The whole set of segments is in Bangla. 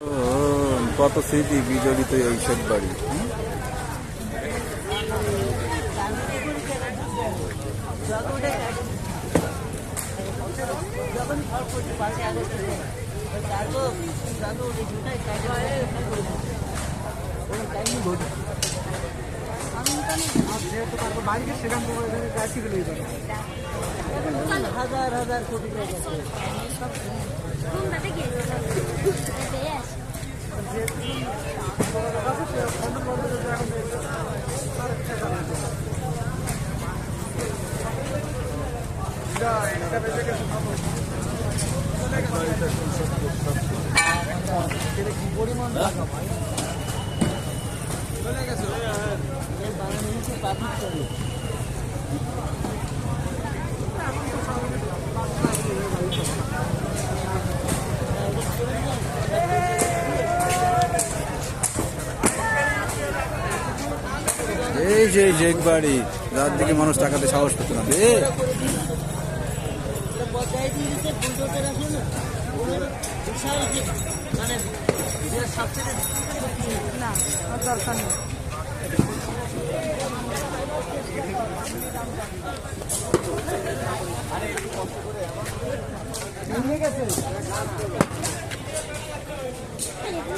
কত স্মৃতি বিজড়িত এইসব বাড়ি। হাজার হাজার কোটি টাকা পরিমাণ এই যে জেক বাড়ি, রাত দিকে মানুষ টাকাতে সাহস পেত না।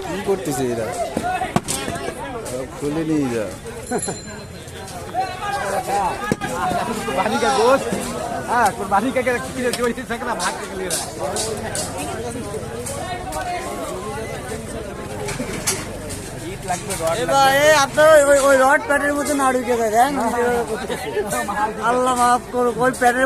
কি করতেছে এরা? খুলে নিয়ে যা। कुर्बानी का गोश्त, हाँ कुर्बानी का जो सकना भाग के ले रहा है। আপনার ওই রড প্যাটের মতো না ঢুকে দেন, আল্লাহ মাফ করুক, ওই প্যাটের